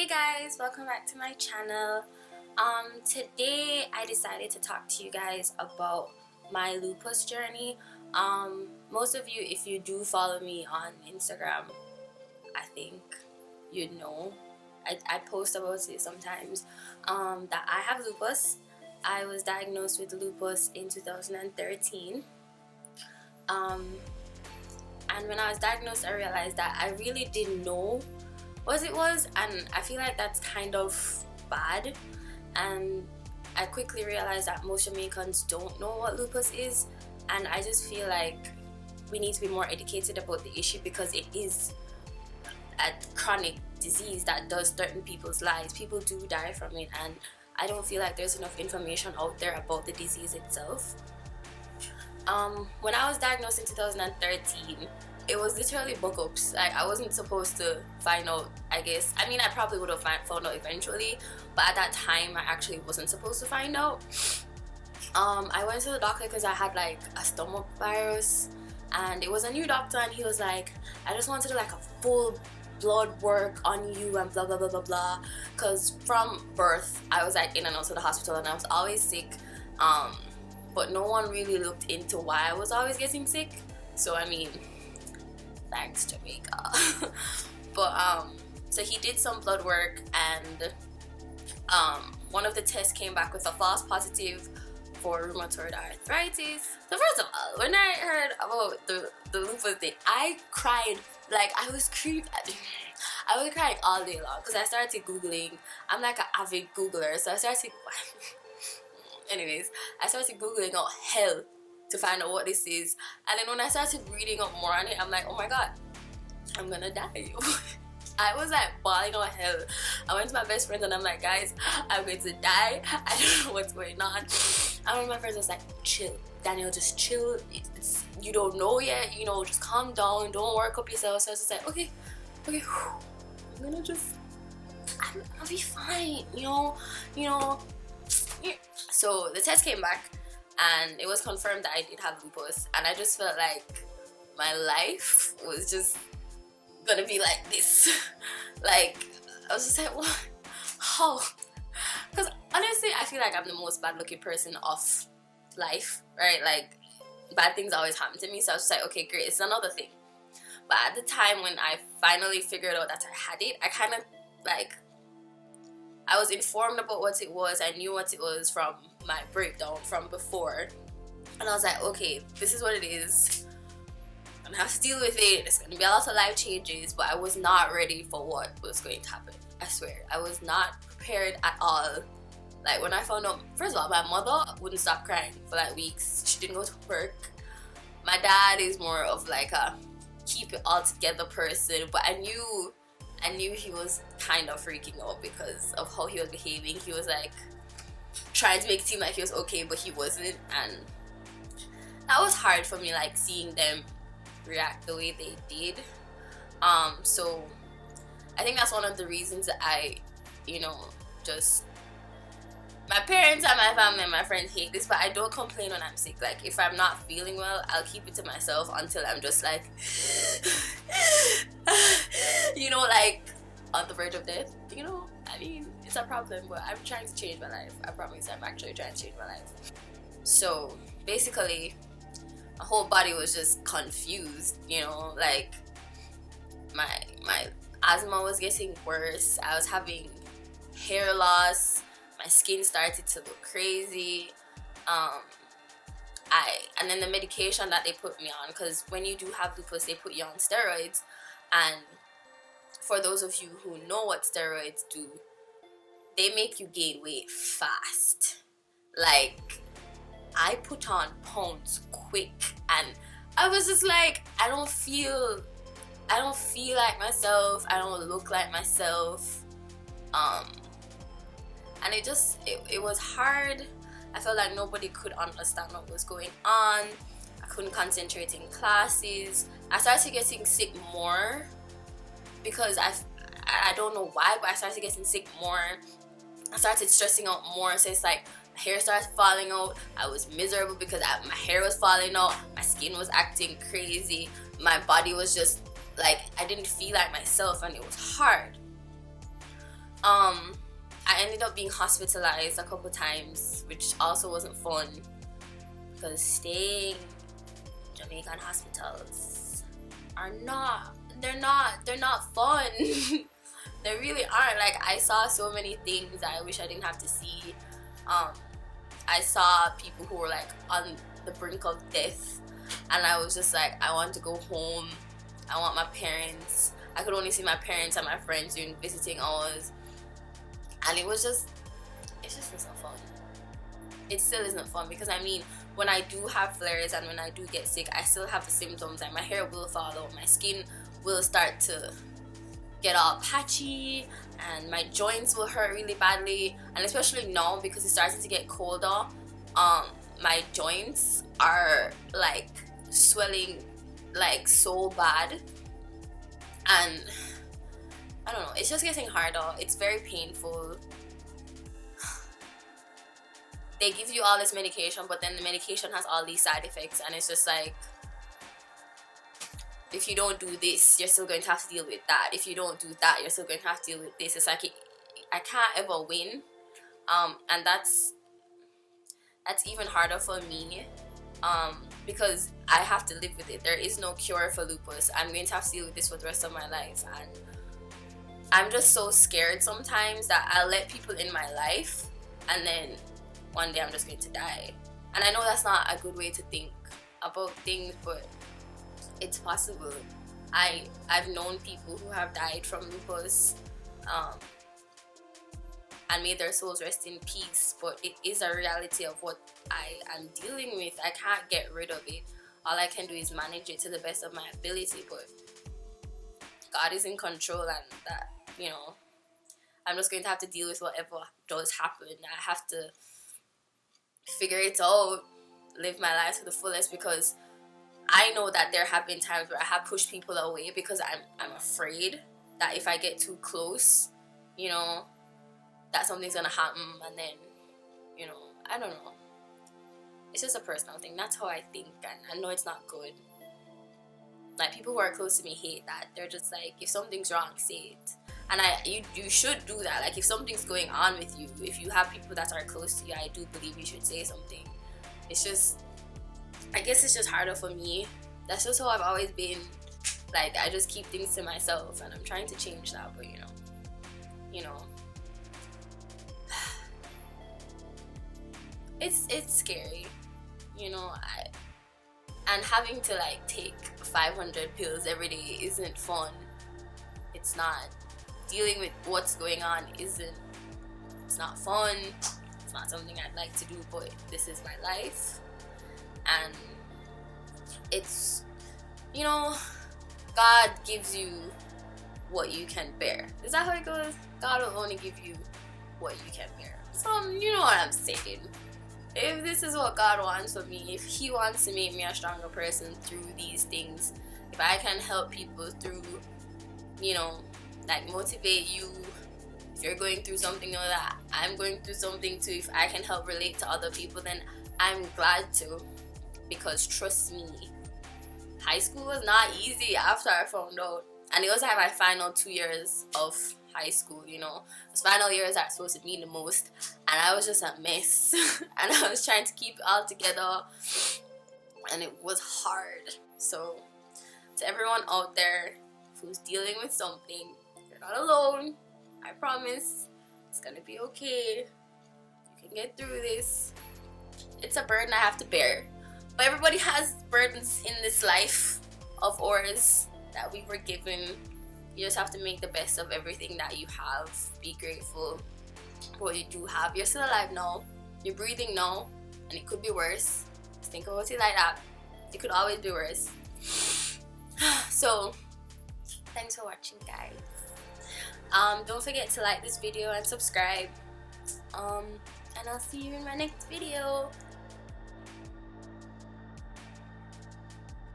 Hey guys, welcome back to my channel. Today I decided to talk to you guys about my lupus journey. Most of you, if you do follow me on Instagram, I think you know I post about it sometimes, that I have lupus. I was diagnosed with lupus in 2013. And when I was diagnosed, I realized that I really didn't know what it was, and I feel like that's kind of bad. And I quickly realized that most Jamaicans don't know what lupus is, and I just feel like we need to be more educated about the issue because it is a chronic disease that does threaten people's lives. People do die from it, and I don't feel like there's enough information out there about the disease itself. When I was diagnosed in 2013, it was literally book ups. Like, I wasn't supposed to find out, I guess. I mean, I probably would have found out eventually, but at that time I actually wasn't supposed to find out. I went to the doctor because I had like a stomach virus, and it was a new doctor, and he was like, I just wanted like a full blood work on you and blah blah blah blah blah, because from birth I was like in and out of the hospital and I was always sick, but no one really looked into why I was always getting sick. So I mean, thanks Jamaica. But so he did some blood work, and one of the tests came back with a false positive for rheumatoid arthritis. So first of all, when I heard about the lupus thing, I cried. Like, I was crying all day long because I started googling. I'm like an avid googler, so I started anyways, I started googling out hell to find out what this is. And then when I started reading up more on it, I'm like, oh my god, I'm gonna die. I was like bawling out hell. I went to my best friend and I'm like, guys, I'm going to die. I don't know what's going on. And one of my friends was like, chill, Daniel, just chill. You don't know yet, just calm down, don't work up yourself. So I was just like, okay, I'm gonna I'll be fine, So the test came back and it was confirmed that I did have lupus, and I just felt like my life was just gonna be like this. Like, I was just like, what? How? Because honestly, I feel like I'm the most bad looking person of life, right? Like, bad things always happen to me, so I was just like, okay, great, it's another thing. But at the time when I finally figured out that I had it, I kind of like, I was informed about what it was. I knew what it was from my breakdown from before, and I was like, okay, this is what it is. I'm gonna have to deal with it. It's gonna be a lot of life changes. But I was not ready for what was going to happen. I swear, I was not prepared at all. Like, when I found out, first of all, my mother wouldn't stop crying for like weeks. She didn't go to work. My dad is more of like a keep it all together person, but I knew he was kind of freaking out because of how he was behaving. He was like trying to make it seem like he was okay, but he wasn't, and that was hard for me, like seeing them react the way they did. So I think that's one of the reasons that I, just, my parents and my family and my friends hate this, but I don't complain when I'm sick. Like, if I'm not feeling well, I'll keep it to myself until I'm just like like on the verge of death. I mean, it's a problem, but I'm trying to change my life. I promise, I'm actually trying to change my life. So basically, my whole body was just confused, like my asthma was getting worse. I was having hair loss. My skin started to look crazy. And then the medication that they put me on, because when you do have lupus, they put you on steroids. And for those of you who know what steroids do, they make you gain weight fast. Like, I put on pounds quick, and I was just like, I don't feel like myself. I don't look like myself. And it was hard. I felt like nobody could understand what was going on. I couldn't concentrate in classes. I started getting sick more because I don't know why, but I started getting sick more. I started stressing out more, so it's like my hair started falling out. I was miserable because my hair was falling out. My skin was acting crazy. My body was just like, I didn't feel like myself, and it was hard. I ended up being hospitalized a couple times, which also wasn't fun because staying in Jamaican hospitals are they're not fun. They really aren't. Like, I saw so many things that I wish I didn't have to see. I saw people who were like on the brink of death, and I was just like, I want to go home. I want my parents. I could only see my parents and my friends during visiting hours, and it's just isn't fun. It still isn't fun because I mean, when I do have flares and when I do get sick, I still have the symptoms. Like, my hair will fall out, my skin will start to get all patchy, and my joints will hurt really badly. And especially now, because it's starting to get colder, my joints are like swelling like so bad, and I don't know, it's just getting harder. It's very painful. They give you all this medication, but then the medication has all these side effects, and it's just like, if you don't do this, you're still going to have to deal with that. If you don't do that, you're still going to have to deal with this. It's like, I can't ever win. And that's even harder for me, because I have to live with it. There is no cure for lupus. I'm going to have to deal with this for the rest of my life, and I'm just so scared sometimes that I'll let people in my life, and then one day I'm just going to die. And I know that's not a good way to think about things, but it's possible. I've known people who have died from lupus, and may their souls rest in peace, but it is a reality of what I am dealing with. I can't get rid of it. All I can do is manage it to the best of my ability, but God is in control, and that, you know, I'm just going to have to deal with whatever does happen. I have to figure it out, live my life to the fullest, because I know that there have been times where I have pushed people away because I'm afraid that if I get too close, you know, that something's gonna happen, and then, you know, I don't know. It's just a personal thing. That's how I think, and I know it's not good. Like, people who are close to me hate that. They're just like, if something's wrong, say it. And you should do that. Like, if something's going on with you, if you have people that are close to you, I do believe you should say something. It's just, I guess it's just harder for me. That's just how I've always been. Like, I just keep things to myself, and I'm trying to change that, but you know, it's scary, you know. And having to like take 500 pills every day isn't fun. It's not. Dealing with what's going on it's not fun. It's not something I'd like to do, but this is my life, and it's, you know, God gives you what you can bear. Is that how it goes? God will only give you what you can bear. So, you know what I'm saying. If this is what God wants for me, if He wants to make me a stronger person through these things, if I can help people through, you know, like motivate you, if you're going through something or that I'm going through something too, if I can help relate to other people, then I'm glad to. Because trust me, high school was not easy after I found out. And it was like my final 2 years of high school, you know. Those final years are supposed to mean the most, and I was just a mess. And I was trying to keep it all together, and it was hard. So to everyone out there who's dealing with something, you're not alone. I promise it's gonna be okay. You can get through this. It's a burden I have to bear, but everybody has burdens in this life of ours that we were given. You just have to make the best of everything that you have. Be grateful for what you do have. You're still alive now. You're breathing now, and it could be worse. Just think about it like that. It could always be worse. So thanks for watching, guys. Don't forget to like this video and subscribe. And I'll see you in my next video.